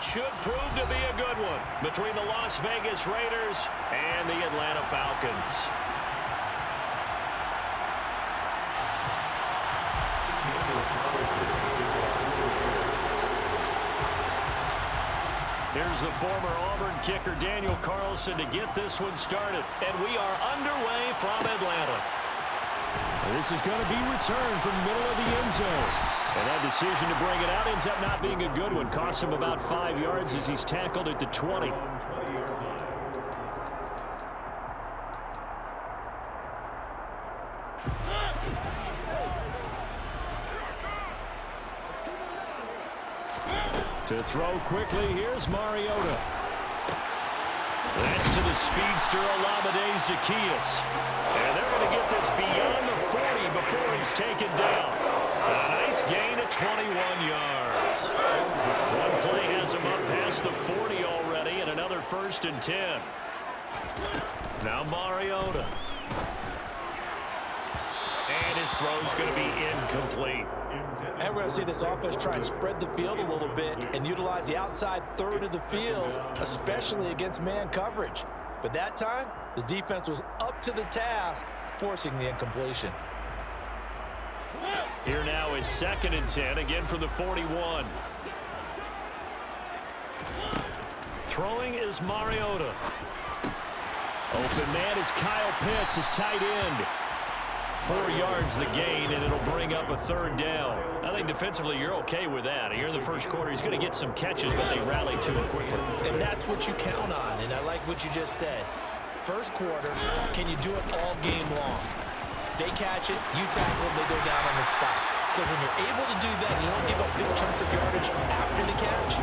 should prove to be a good one between the Las Vegas Raiders and the Atlanta Falcons. Here's the former Auburn kicker, Daniel Carlson, to get this one started. And we are underway from Atlanta. This is going to be returned from the middle of the end zone. And that decision to bring it out ends up not being a good one. Cost him about 5 yards as he's tackled at the 20. To throw quickly, here's Mariota. That's to the speedster, Olamide Zaccheaus. And they're going to get this beyond the 40 before he's taken down. A nice gain of 21 yards. One play has him up past the 40 already, and another 1st and 10. Now Mariota. And his throw's going to be incomplete. And we're going to see this offense try and spread the field a little bit and utilize the outside third of the field, especially against man coverage. But that time, the defense was up to the task, forcing the incompletion. Here now is 2nd and 10, again from the 41. Throwing is Mariota. Open man is Kyle Pitts, his tight end. 4 yards the gain, and it'll bring up a 3rd down. I think defensively you're okay with that. Here in the first quarter, he's going to get some catches, but they rally to him quickly. And that's what you count on, and I like what you just said. First quarter, can you do it all game long? They catch it, you tackle them, they go down on the spot. Because when you're able to do that, you don't give up big chunks of yardage after the catch.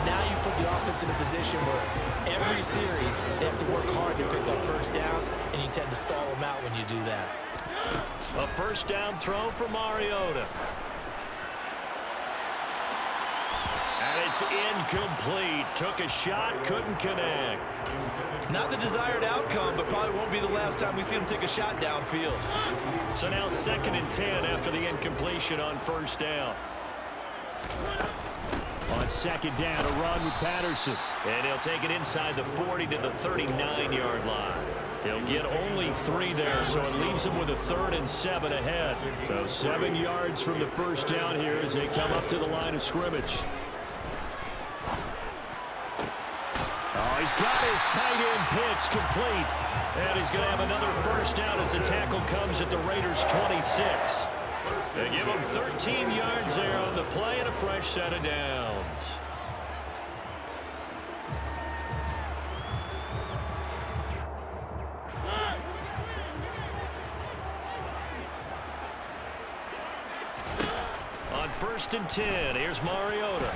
Now you put the offense in a position where every series they have to work hard to pick up first downs, and you tend to stall them out when you do that. A 1st down throw for Mariota. And it's incomplete. Took a shot, couldn't connect. Not the desired outcome, but probably won't be the last time we see him take a shot downfield. So now 2nd and 10 after the incompletion on 1st down. On 2nd down, a run with Patterson. And he'll take it inside the 40 to the 39-yard line. He'll get only 3 there, so it leaves him with a 3rd and 7 ahead. So 7 yards from the 1st down here as they come up to the line of scrimmage. Oh, he's got his tight end pitch complete. And he's going to have another 1st down as the tackle comes at the Raiders' 26. They give him 13 yards there on the play and a fresh set of downs. On 1st and 10, here's Mariota.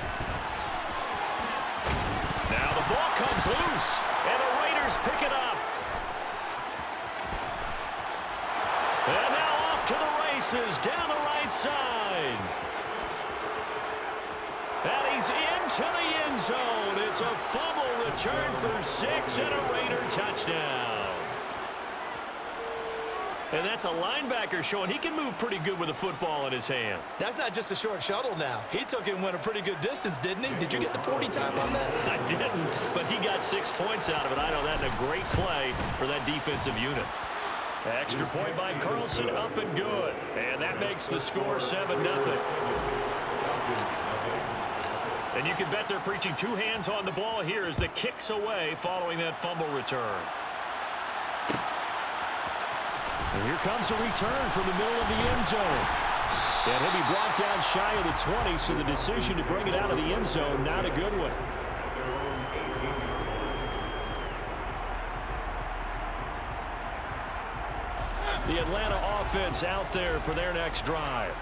Now the ball comes loose, and the Raiders pick it up. And now off to the races down the right side. And he's into the end zone. It's a fumble return for 6 and a Raider touchdown. And that's a linebacker showing he can move pretty good with a football in his hand. That's not just a short shuttle now. He took it and went a pretty good distance, didn't he? Did you get the 40 time on that? I didn't, but he got 6 points out of it. I know that's a great play for that defensive unit. Extra point by Carlson, up and good. And that makes the score 7-0. And you can bet they're preaching 2 hands on the ball here as the kick's away following that fumble return. And here comes a return from the middle of the end zone. And he'll be brought down shy of the 20, so the decision to bring it out of the end zone, not a good one. The Atlanta offense out there for their next drive.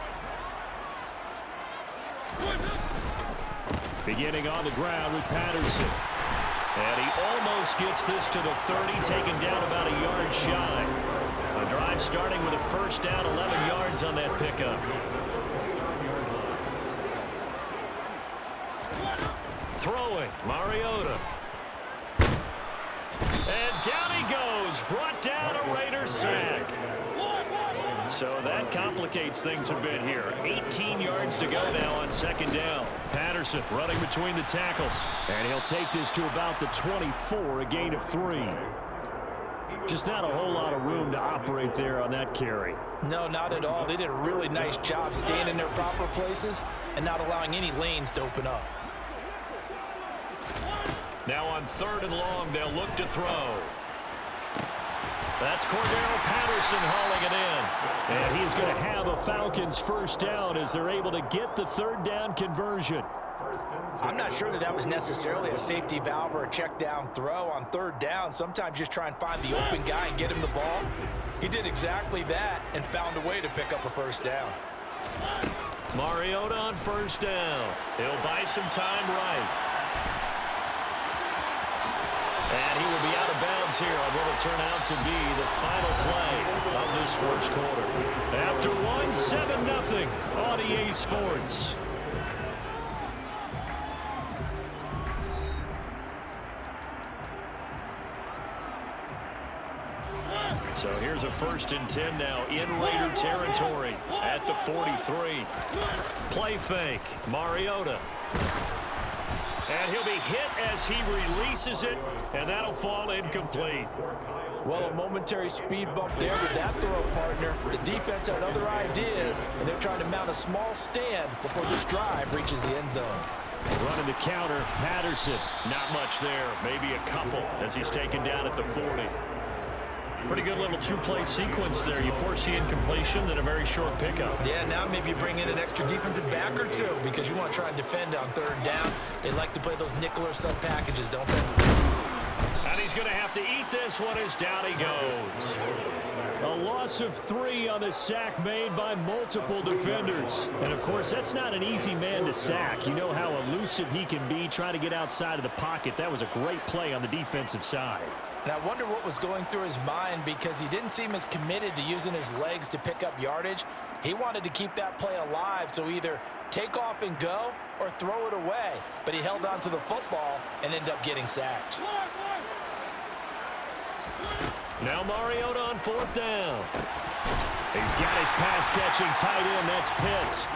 Beginning on the ground with Patterson. And he almost gets this to the 30, taken down about a yard shy. A drive starting with a 1st down, 11 yards on that pickup. Throwing, Mariota. And down he goes, brought down a Raider sack. So that complicates things a bit here. 18 yards to go now on 2nd down. Patterson Patterson running between the tackles. And he'll take this to about the 24, a gain of 3. Just not a whole lot of room to operate there on that carry. No, not at all. They did a really nice job staying in their proper places and not allowing any lanes to open up. Now on 3rd and long, they'll look to throw. That's Cordero Patterson hauling it in. And he's going to have a Falcons first down as they're able to get the 3rd down conversion. I'm not sure that was necessarily a safety valve or a check down throw on 3rd down. Sometimes just try and find the open guy and get him the ball. He did exactly that and found a way to pick up a first down. Mariota on 1st down. He'll buy some time right. And he will be out of bounds here on what will turn out to be the final play of this first quarter. After one, 7-0 on EA Sports. So here's a 1st and 10 now in Raider territory at the 43. Play fake, Mariota. And he'll be hit as he releases it, and that'll fall incomplete. Well, a momentary speed bump there with that throw, partner. The defense had other ideas, and they're trying to mount a small stand before this drive reaches the end zone. Running the counter, Patterson. Not much there, maybe a couple as he's taken down at the 40. Pretty good little 2-play sequence there. You force the incompletion, then a very short pickup. Yeah, now maybe you bring in an extra defensive back or two because you want to try and defend on 3rd down. They like to play those nickel or sub packages, don't they? And he's going to have to eat this one as down he goes. A loss of 3 on the sack made by multiple defenders. And, of course, that's not an easy man to sack. You know how elusive he can be trying to get outside of the pocket. That was a great play on the defensive side. And I wonder what was going through his mind because he didn't seem as committed to using his legs to pick up yardage. He wanted to keep that play alive, so either take off and go or throw it away. But he held on to the football and ended up getting sacked. Now Mariota on 4th down. He's got his pass-catching tight end. That's Pitts.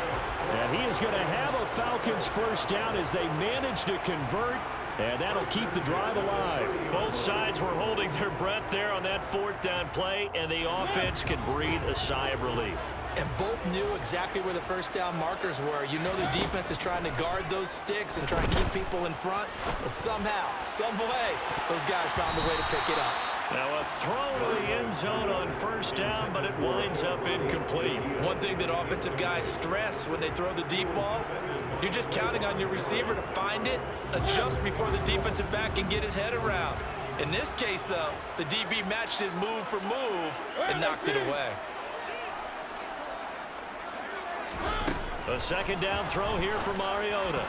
And he is going to have a Falcons first down as they manage to convert. And that'll keep the drive alive. Both sides were holding their breath there on that 4th down play, and the offense can breathe a sigh of relief. And both knew exactly where the first down markers were. You know the defense is trying to guard those sticks and try and keep people in front. But somehow, some way, those guys found a way to pick it up. Now a throw to the end zone on 1st down, but it winds up incomplete. One thing that offensive guys stress when they throw the deep ball, you're just counting on your receiver to find it, adjust before the defensive back can get his head around. In this case, though, the DB matched it move for move and knocked it away. A 2nd down throw here for Mariota.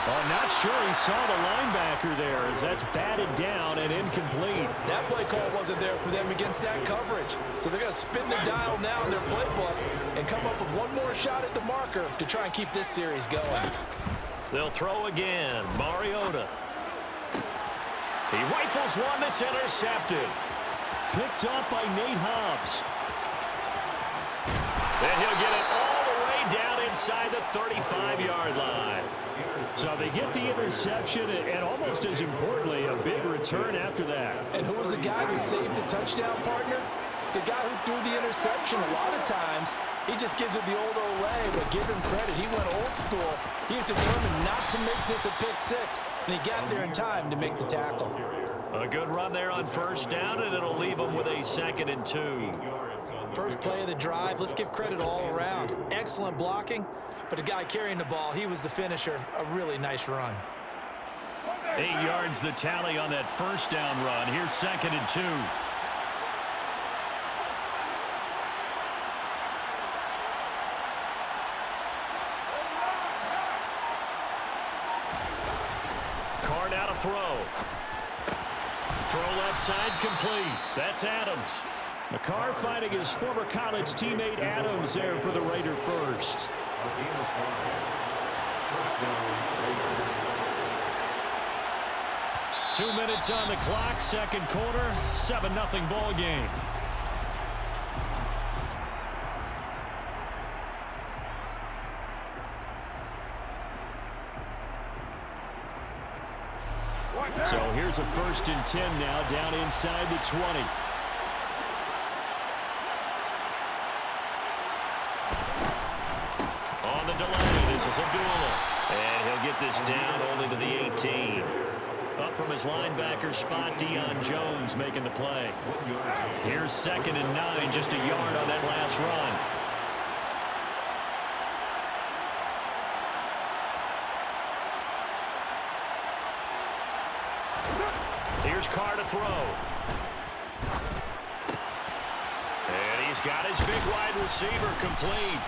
Oh, not sure he saw the linebacker there as that's batted down and incomplete. That play call wasn't there for them against that coverage. So they're going to spin the dial now in their playbook and come up with one more shot at the marker to try and keep this series going. They'll throw again. Mariota. He rifles one that's intercepted. Picked off by Nate Hobbs. And he'll get it all the way down inside the 35-yard line. So they get the interception and almost as importantly, a big return after that. And who was the guy that saved the touchdown, partner? The guy who threw the interception. A lot of times, he just gives it the old Olay, but give him credit. He went old school. He was determined not to make this a pick six, and he got there in time to make the tackle. A good run there on 1st down, and it'll leave him with a 2nd and 2. First play of the drive, let's give credit all around. Excellent blocking, but the guy carrying the ball, he was the finisher. A really nice run. 8 yards the tally on that 1st down run. Here's 2nd and 2. Carr now to throw. Throw left side complete. That's Adams. McCarr finding his former college teammate Adams there for the Raider first. 2 minutes on the clock, 2nd quarter, 7-0 ball game. So here's a 1st and 10 now down inside the 20. On the delay, this is Abdullah. And he'll get this down only to the 18. Up from his linebacker spot, Deion Jones making the play. Here's 2nd and 9, just a yard on that last run. Here's Carr to throw. And he's got his big wide receiver complete.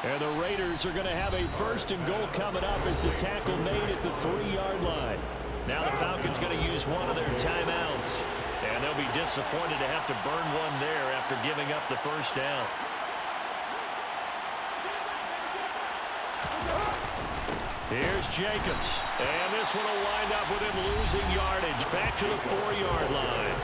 And the Raiders are going to have a 1st and goal coming up as the tackle made at the 3-yard line. Now the Falcons going to use one of their timeouts. And they'll be disappointed to have to burn one there after giving up the 1st down. Here's Jacobs. And this one will wind up with him losing yardage back to the 4-yard line.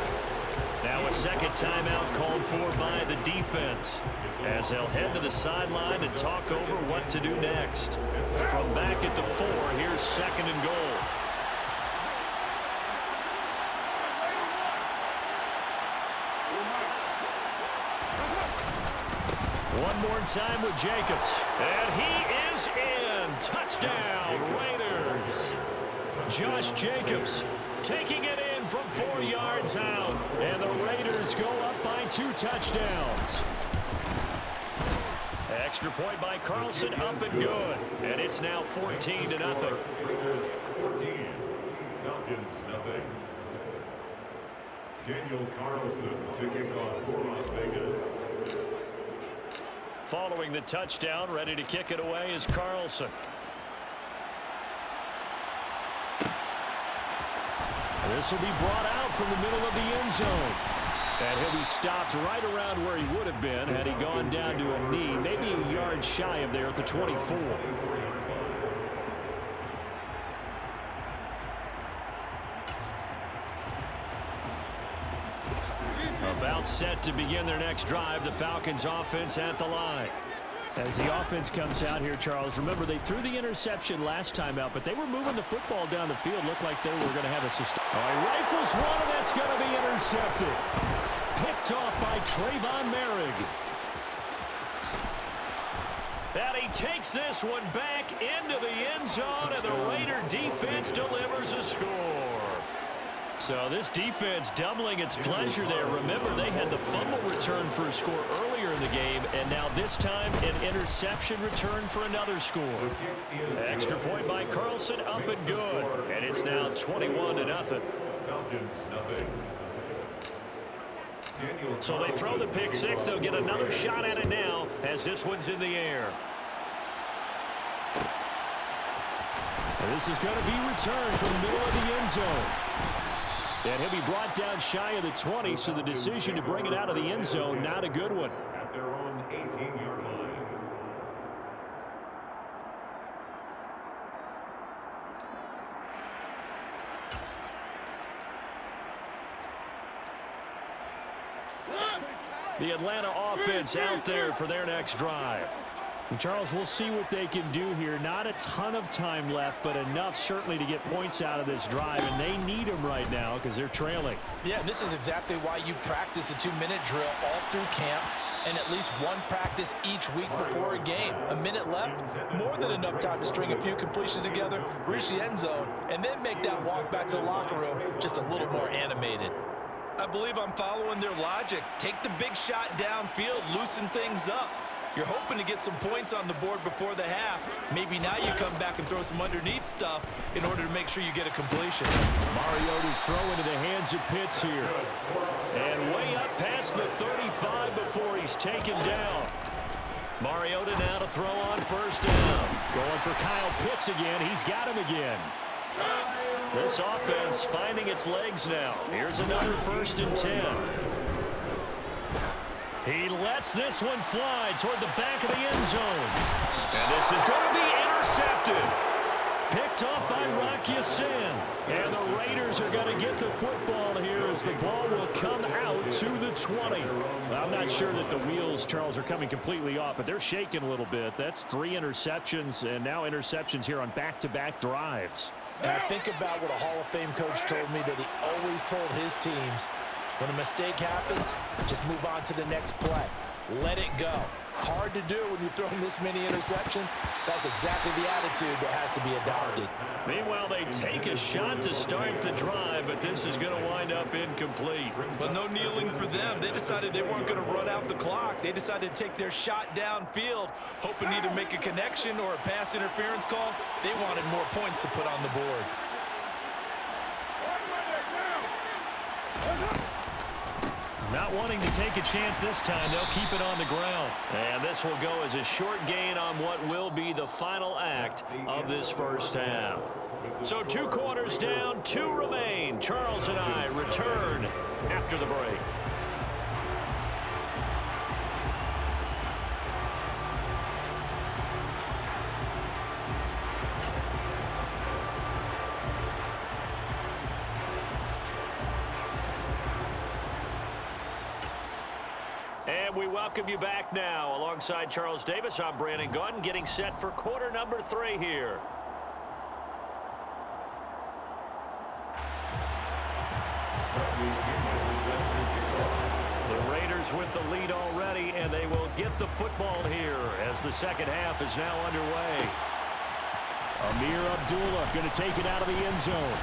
Now a 2nd timeout called for by the defense as they'll head to the sideline to talk over what to do next. From back at the 4, here's 2nd and goal. One more time with Jacobs. And he is in. Touchdown, Raiders. Josh Jacobs taking it in from 4 yards out. And the Raiders go up by 2 touchdowns. Extra point by Carlson, up and good. And it's now 14-0. Raiders 14, Falcons nothing. Daniel Carlson to kick off for Las Vegas. Following the touchdown, ready to kick it away is Carlson. This will be brought out from the middle of the end zone. And he'll be stopped right around where he would have been had he gone down to a knee, maybe a yard shy of there at the 24. About set to begin their next drive, the Falcons offense at the line. As the offense comes out here, Charles, remember they threw the interception last time out, but they were moving the football down the field. Looked like they were going to have a sustain. Oh, he rifles one, and that's going to be intercepted. Picked off by Trayvon Merrick. And he takes this one back into the end zone, and the Raider defense delivers a score. So this defense doubling its pleasure there. Remember, they had the fumble return for a score earlier in the game, and now this time an interception return for another score. Extra point by Carlson, up and good. And it's now 21-0. Falcons nothing. So they throw the pick six. They'll get another shot at it now as this one's in the air. And this is going to be returned from the middle of the end zone. And he'll be brought down shy of the 20, so the decision to bring it out of the end zone, not a good one. At their own 18-yard line. The Atlanta offense out there for their next drive. And Charles, we'll see what they can do here. Not a ton of time left, but enough certainly to get points out of this drive, and they need them right now because they're trailing. Yeah, and this is exactly why you practice a 2-minute drill all through camp and at least one practice each week before a game. A minute left, more than enough time to string a few completions together, reach the end zone, and then make that walk back to the locker room just a little more animated. I believe I'm following their logic. Take the big shot downfield, loosen things up. You're hoping to get some points on the board before the half. Maybe now you come back and throw some underneath stuff in order to make sure you get a completion. Mariota's throw into the hands of Pitts here. And way up past the 35 before he's taken down. Mariota now to throw on first down. Going for Kyle Pitts again. He's got him again. This offense finding its legs now. Here's another 1st and 10. He lets this one fly toward the back of the end zone. And this is going to be intercepted. Picked up by Rocky Sin. And the Raiders are going to get the football here as the ball will come out to the 20. I'm not sure that the wheels, Charles, are coming completely off, but they're shaking a little bit. That's 3 interceptions, and now interceptions here on back-to-back drives. And I think about what a Hall of Fame coach told me, that he always told his teams, when a mistake happens, just move on to the next play. Let it go. Hard to do when you've thrown this many interceptions. That's exactly the attitude that has to be adopted. Meanwhile, they take a shot to start the drive, but this is going to wind up incomplete. But no kneeling for them. They decided they weren't going to run out the clock. They decided to take their shot downfield, hoping to either make a connection or a pass interference call. They wanted more points to put on the board. Not wanting to take a chance this time, they'll keep it on the ground. And this will go as a short gain on what will be the final act of this first half. So 2 quarters down, 2 remain. Charles and I return after the break. And we welcome you back now. Alongside Charles Davis, I'm Brandon Gunn, getting set for quarter number 3 here. The Raiders with the lead already, and they will get the football here as the second half is now underway. Amir Abdullah going to take it out of the end zone.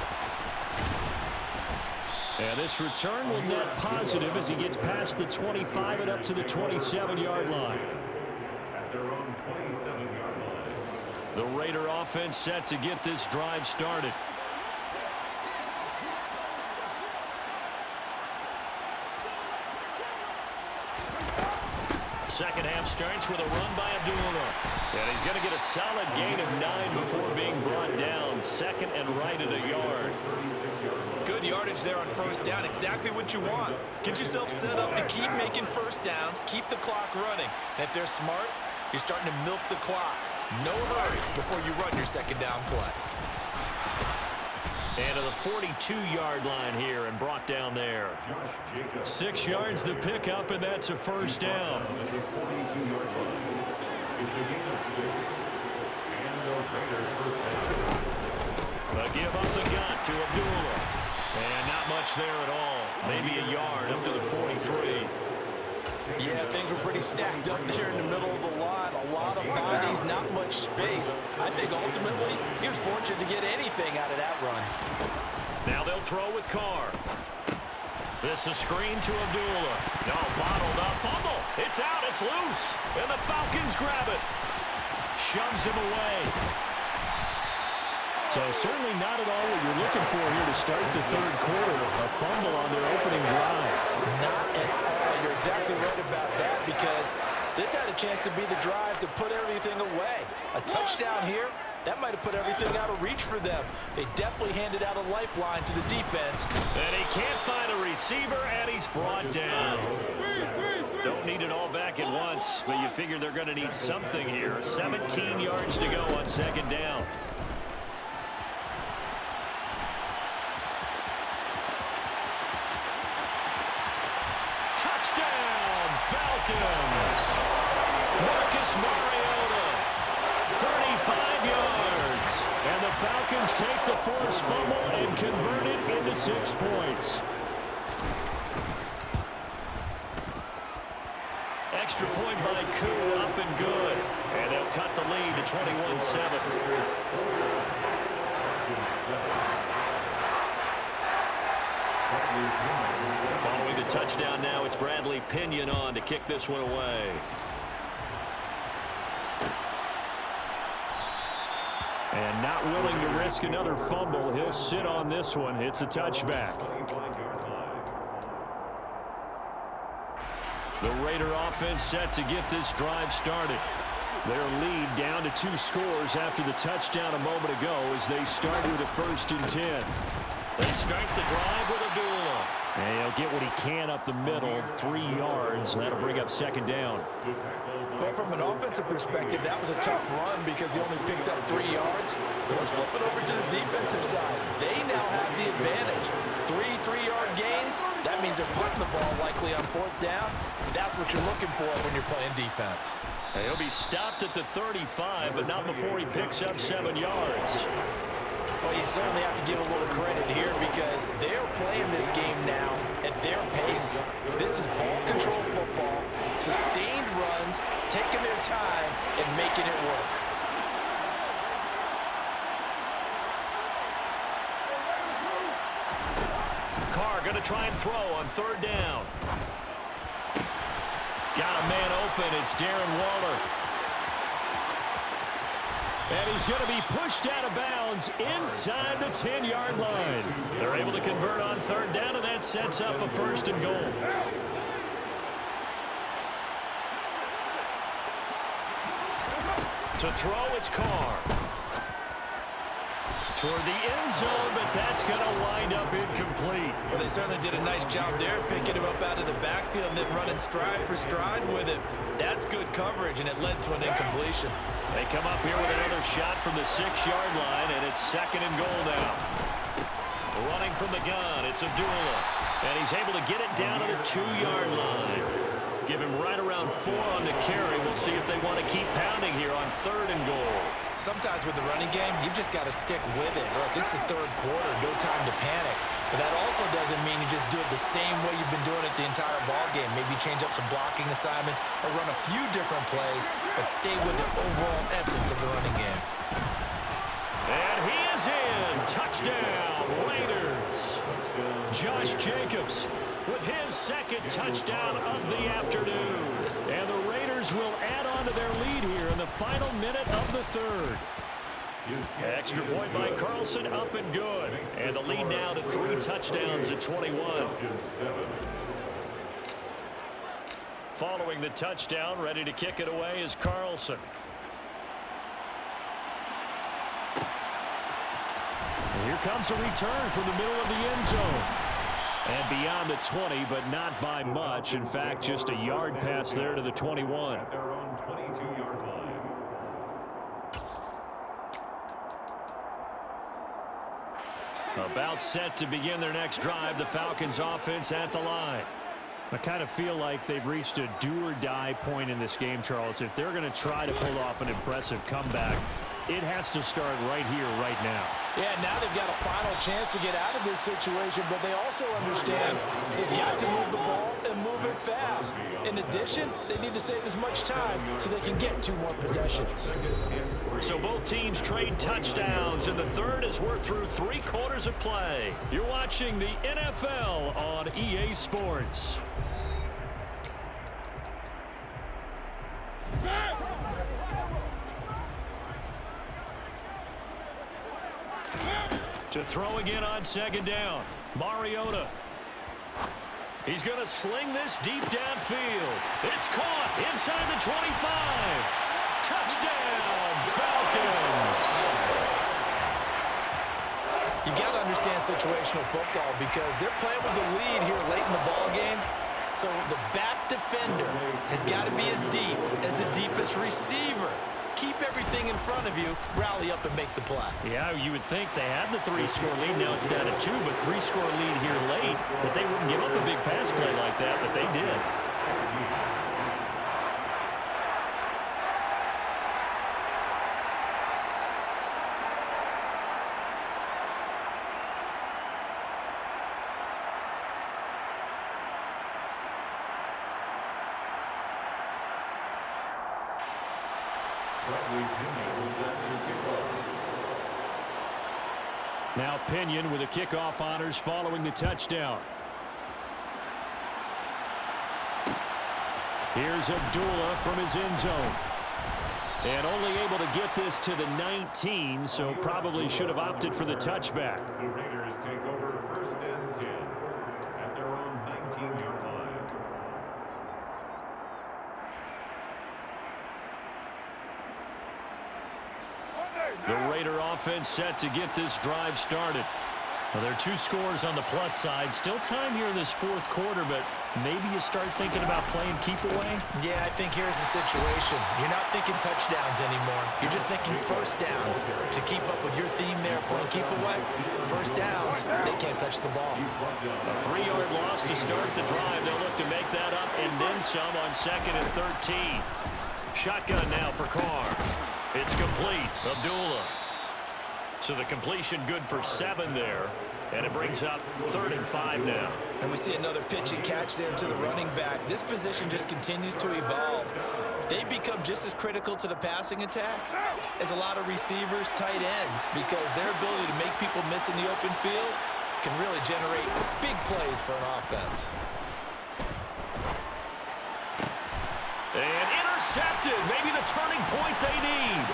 And this return will net positive as he gets past the 25 and up to the 27-yard line. At their own 27-yard line. The Raider offense set to get this drive started. Second half starts with a run by Abdullah. And he's going to get a solid gain of 9 before being brought down. Second and right at a yard. Good yardage there on first down. Exactly what you want. Get yourself set up to keep making first downs. Keep the clock running. And if they're smart, you're starting to milk the clock. No hurry before you run your second down play. And to the 42-yard line here and brought down there. 6 yards the pickup, and that's a first down. It's a gain of 6. And the Raiders first down. A give up the gut to Abdullah. And not much there at all. Maybe a yard up to the 43. Yeah, things were pretty stacked up there in the middle of the line. A lot of bodies, not much space. I think ultimately he was fortunate to get anything out of that run. Now they'll throw with Carr. This is screen to Abdullah. No, bottled up. Fumble. It's out. It's loose. And the Falcons grab it. Shoves him away. So certainly not at all what you're looking for here to start the third quarter. A fumble on their opening drive. Not at all. You're exactly right about that, because this had a chance to be the drive to put everything away. A touchdown here, that might have put everything out of reach for them. They definitely handed out a lifeline to the defense. And he can't find a receiver, and he's brought down. Don't need it all back at once, but you figure they're going to need something here. 17 yards to go on second down. Falcons. Marcus Mariota, 35 yards. And the Falcons take the forced fumble and convert it into 6 points. Extra point by Koo, up and good. And they'll cut the lead to 21-7. Following the touchdown now, it's Bradley Pinion on to kick this one away. And not willing to risk another fumble, he'll sit on this one. It's a touchback. The Raider offense set to get this drive started. Their lead down to 2 scores after the touchdown a moment ago as they start with a 1st and 10. They start the drive with Abdullah. And he'll get what he can up the middle, 3 yards. That'll bring up second down. Well, from an offensive perspective, that was a tough run because he only picked up 3 yards. Let's flip it over to the defensive side. They now have the advantage. 3-3-yard gains. That means they're putting the ball likely on 4th down. That's what you're looking for when you're playing defense. And he'll be stopped at the 35, but not before he picks up 7 yards. Well, you certainly have to give a little credit here because they're playing this game now at their pace. This is ball control football, sustained runs, taking their time, and making it work. Carr going to try and throw on third down. Got a man open. It's Darren Waller. And he's going to be pushed out of bounds inside the 10-yard line. They're able to convert on third down, and that sets up a 1st and goal. To throw, it's Carr. Toward the end zone, but that's going to wind up incomplete. Well, they certainly did a nice job there, picking him up out of the backfield and then running stride for stride with him. That's good coverage, and it led to an incompletion. They come up here with another shot from the 6-yard line, and it's 2nd and goal now. Running from the gun, it's Abdullah. And he's able to get it down to the 2-yard line. Give him right around 4 on the carry. We'll see if they want to keep pounding here on 3rd and goal. Sometimes with the running game, you've just got to stick with it. Look, it's the 3rd quarter, no time to panic. But that also doesn't mean you just do it the same way you've been doing it the entire ball game. Maybe change up some blocking assignments or run a few different plays, but stay with the overall essence of the running game. And he is in. Touchdown, Raiders. Josh Jacobs with his 2nd touchdown of the afternoon. And the Raiders will add on to their lead here in the final minute of the 3rd. Extra point by Carlson, up and good. And the lead now to 3 touchdowns at 21. Following the touchdown, ready to kick it away is Carlson. And here comes a return from the middle of the end zone. And beyond the 20, but not by much. In fact, just a yard pass there to the 21. At their own 22-yard line. About set to begin their next drive, the Falcons offense at the line. I kind of feel like they've reached a do-or-die point in this game, Charles. If they're going to try to pull off an impressive comeback, it has to start right here, right now. Yeah, now they've got a final chance to get out of this situation, but they also understand they've got to move the ball and move it fast. In addition, they need to save as much time so they can get 2 more possessions. So both teams trade touchdowns, and the 3rd as we're through 3 quarters of play. You're watching the NFL on EA Sports. To throw again on 2nd down. Mariota. He's going to sling this deep downfield. It's caught inside the 25. Touchdown, Falcons. You've got to understand situational football because they're playing with the lead here late in the ball game. So the back defender has got to be as deep as the deepest receiver. Keep everything in front of you, rally up and make the play. Yeah, you would think they had the 3-score lead. Now it's down to 2, but 3-score lead here late. But they wouldn't give up a big pass play like that, but they did. Now Pinion with the kickoff honors following the touchdown. Here's Abdullah from his end zone. And only able to get this to the 19, so probably should have opted for the touchback. The Raiders take over 1st and 10 at their own 19-yard line. The Raider offense set to get this drive started. Well, there are 2 scores on the plus side. Still time here in this 4th quarter, but maybe you start thinking about playing keep away? Yeah, I think here's the situation. You're not thinking touchdowns anymore. You're just thinking 1st downs. To keep up with your theme there, playing keep away, 1st downs, they can't touch the ball. A 3-yard loss to start the drive. They'll look to make that up and then some on 2nd and 13. Shotgun now for Carr. It's complete. Abdullah. So the completion good for 7 there. And it brings up 3rd and 5 now. And we see another pitch and catch there to the running back. This position just continues to evolve. They become just as critical to the passing attack as a lot of receivers, tight ends, because their ability to make people miss in the open field can really generate big plays for an offense. And intercepted. Maybe the turning point they need.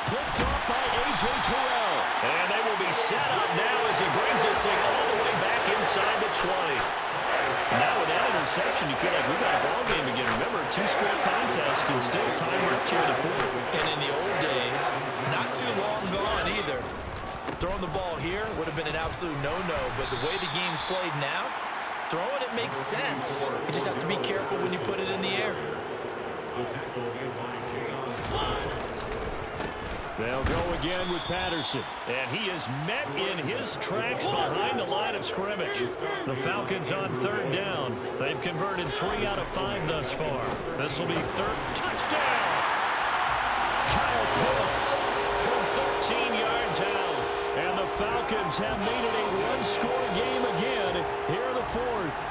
Picked up by A.J. Terrell. And they will be set up now as he brings this thing all the way back inside the 20. Now with that interception, you feel like we've got a ball game again. Remember, 2-score contest and still time left here in the 4th. And in the old days, not too long gone either, throwing the ball here would have been an absolute no-no. But the way the game's played now, throwing it makes sense. You just have to be careful when you put it in the air. They'll go again with Patterson. And he is met in his tracks behind the line of scrimmage. The Falcons on 3rd down. They've converted 3 out of 5 thus far. This will be 3rd touchdown. Kyle Pitts from 13 yards out. And the Falcons have made it a 1-score game again here in the 4th.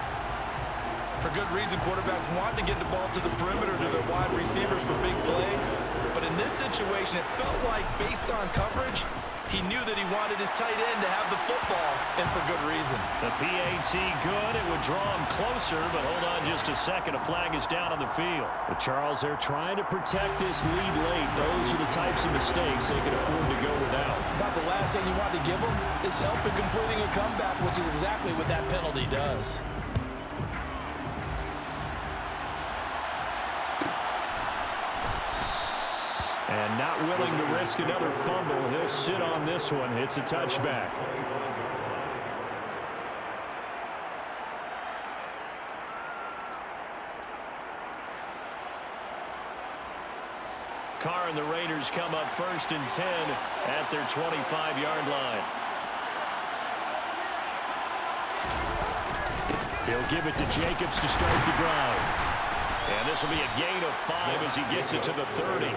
For good reason, quarterbacks want to get the ball to the perimeter to their wide receivers for big plays. But in this situation, it felt like, based on coverage, he knew that he wanted his tight end to have the football, and for good reason. The PAT good. It would draw him closer, but hold on just a second. A flag is down on the field. The Charles, they're trying to protect this lead late. Those are the types of mistakes they can afford to go without. About the last thing you want to give them is help in completing a comeback, which is exactly what that penalty does. And not willing to risk another fumble. He'll sit on this one. It's a touchback. Carr and the Raiders come up 1st and 10 at their 25-yard line. He'll give it to Jacobs to start the drive. And this will be a gain of 5 as he gets it to the 30.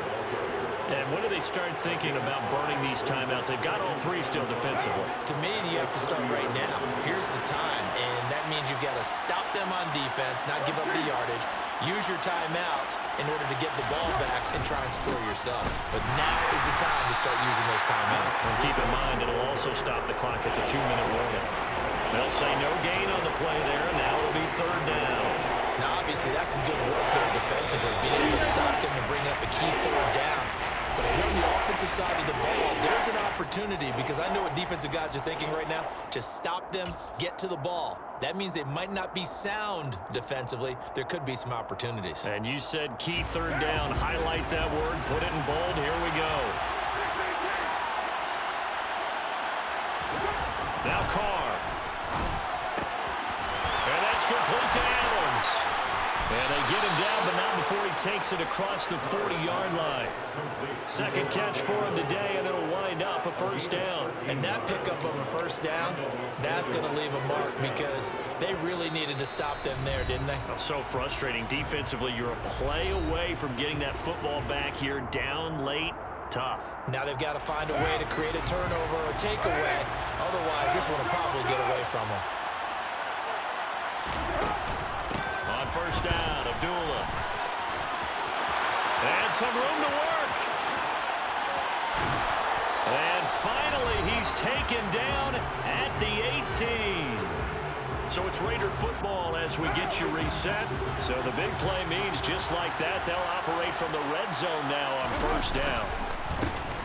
And when do they start thinking about burning these timeouts? They've got all 3 still defensively. To me, you have to start right now. Here's the time, and that means you've got to stop them on defense, not give up the yardage, use your timeouts in order to get the ball back and try and score yourself. But now is the time to start using those timeouts. And keep in mind, it'll also stop the clock at the 2-minute warning. They'll say no gain on the play there, and now it'll be 3rd down. Now, obviously, that's some good work there defensively, being able to stop them and bring up a key 4th down. But if you're on the offensive side of the ball, there's an opportunity, because I know what defensive guys are thinking right now. Just stop them, get to the ball. That means they might not be sound defensively. There could be some opportunities. And you said key 3rd down. Highlight that word. Put it in bold. Here we go. Now Carr. And that's complete to Adams. And they get him down, but not before he takes it across the 40-yard line. 2nd catch for him today, and it'll wind up a 1st down. And that pickup of a 1st down, that's going to leave a mark, because they really needed to stop them there, didn't they? So frustrating. Defensively, you're a play away from getting that football back here. Down late, tough. Now they've got to find a way to create a turnover or takeaway. Otherwise, this one will probably get away from them. On 1st down, Abdullah. And some room to work. And finally, he's taken down at the 18. So it's Raider football as we get you reset. So the big play means just like that, they'll operate from the red zone now on 1st down.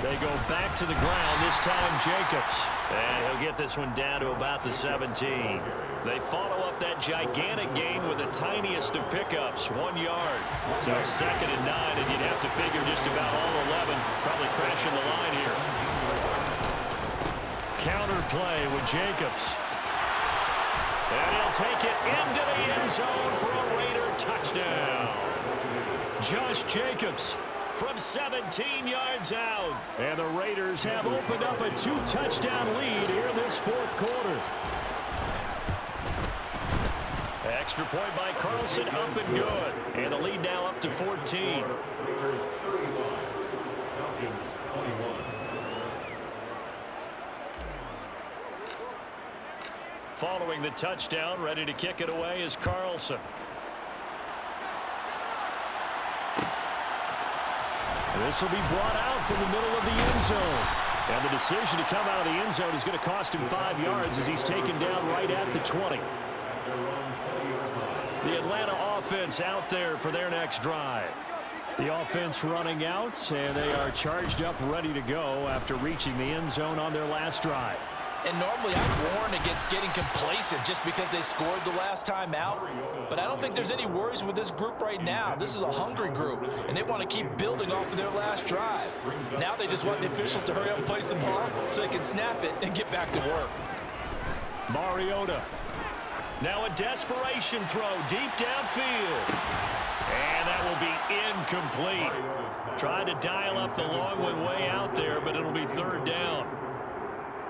They go back to the ground, this time Jacobs. And he'll get this one down to about the 17. They follow up that gigantic gain with the tiniest of pickups, 1 yard. So 2nd and 9, and you'd have to figure just about all 11 probably crashing the line here. Counter play with Jacobs. And he'll take it into the end zone for a Raider touchdown. Josh Jacobs from 17 yards out. And the Raiders have opened up a 2-touchdown lead here in this 4th quarter. Extra point by Carlson, up and good. And the lead now up to 14. Raiders 31, Falcons 21. Following the touchdown, ready to kick it away is Carlson. This will be brought out from the middle of the end zone. And the decision to come out of the end zone is going to cost him 5 yards as he's taken down right at the 20. The Atlanta offense out there for their next drive. The offense running out, and they are charged up, ready to go after reaching the end zone on their last drive. And normally I warn against getting complacent just because they scored the last time out. But I don't think there's any worries with this group right now. This is a hungry group, and they want to keep building off of their last drive. Now they just want the officials to hurry up and place the ball so they can snap it and get back to work. Mariota. Now a desperation throw deep downfield. And that will be incomplete. Trying to dial up the long one way out there, but it'll be third down.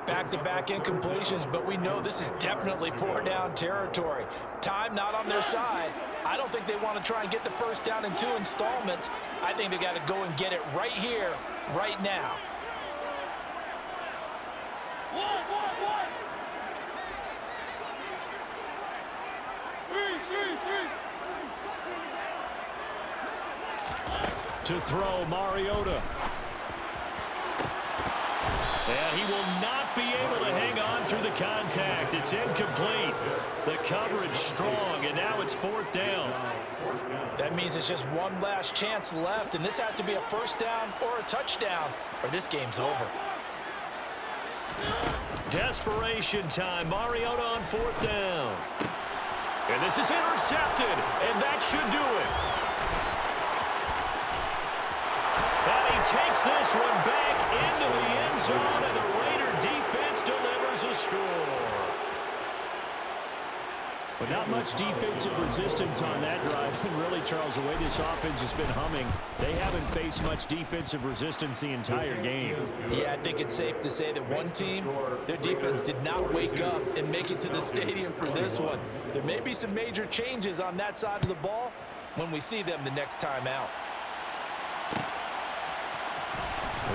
Back-to-back incompletions, but we know this is definitely four-down territory. Time not on their side. I don't think they want to try and get the first down in 2 installments. I think they got to go and get it right here, right now. To throw, Mariota. And he will not be able to hang on through the contact. It's incomplete. The coverage strong, and now it's fourth down. That means it's just one last chance left, and this has to be a first down or a touchdown, or this game's over. Desperation time. Mariota on fourth down. And this is intercepted, and that should do it. And he takes this one back into the end zone, and the Raider defense delivers a score. But not much defensive resistance on that drive. And really, Charles, the way this offense has been humming, they haven't faced much defensive resistance the entire game. Yeah, I think it's safe to say that one team, their defense did not wake up and make it to the stadium for this one. There may be some major changes on that side of the ball when we see them the next time out.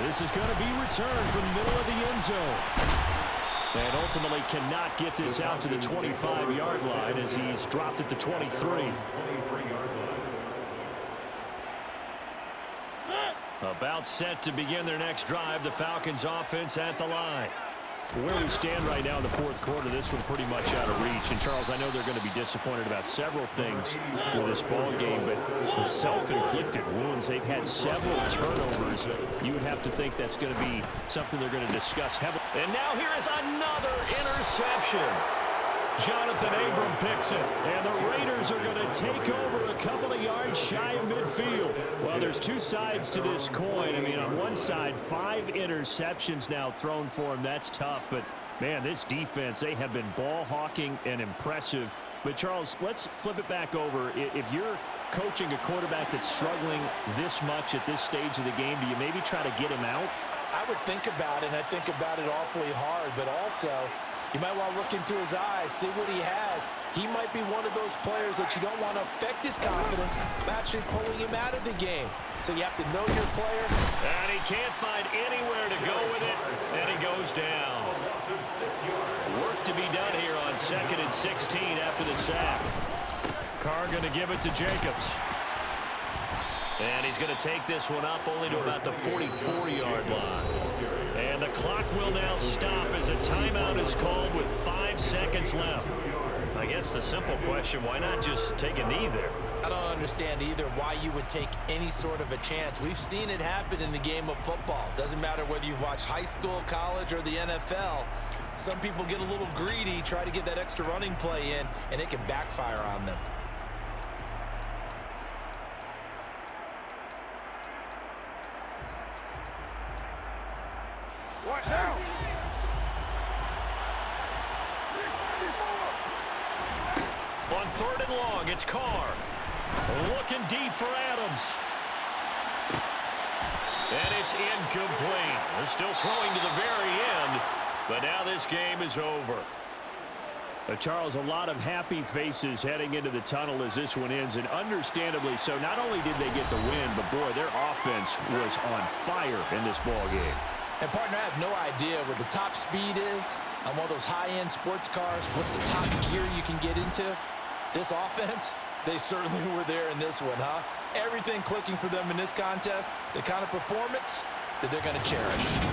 This is going to be returned from the middle of the end zone. And ultimately cannot get this out to the 25-yard line as he's dropped at the 23. About set to begin their next drive, the Falcons offense at the line. Where we stand right now in the fourth quarter, this one pretty much out of reach. And, Charles, I know they're going to be disappointed about several things with this ball game, but self-inflicted wounds. They've had several turnovers. You would have to think that's going to be something they're going to discuss heavily. And now here is another interception. Jonathan Abram picks it, and the Raiders are going to take over a couple of yards shy of midfield. Well, there's two sides to this coin. I mean, on one side, 5 interceptions now thrown for him. That's tough, but, man, this defense, they have been ball hawking and impressive. But, Charles, let's flip it back over. If you're coaching a quarterback that's struggling this much at this stage of the game, do you maybe try to get him out? I would think about it, and I think about it awfully hard, but also you might want to look into his eyes, see what he has. He might be one of those players that you don't want to affect his confidence by actually pulling him out of the game. So you have to know your player. And he can't find anywhere to go with it, and he goes down. Work to be done here on 2nd and 16 after the sack. Carr going to give it to Jacobs. And he's going to take this one up only to about the 44-yard line. And the clock will now stop as a timeout is called with 5 seconds left. I guess the simple question, why not just take a knee there? I don't understand either why you would take any sort of a chance. We've seen it happen in the game of football. Doesn't matter whether you've watched high school, college, or the NFL. Some people get a little greedy, try to get that extra running play in, and it can backfire on them. What now? On 3rd and long, it's Carr. Looking deep for Adams. And it's incomplete. They're still throwing to the very end, but now this game is over. Charles, a lot of happy faces heading into the tunnel as this one ends, and understandably so. Not only did they get the win, but, boy, their offense was on fire in this ball game. And, partner, I have no idea what the top speed is on one of those high-end sports cars. What's the top gear you can get into? This offense, they certainly were there in this one, huh? Everything clicking for them in this contest, the kind of performance that they're going to cherish.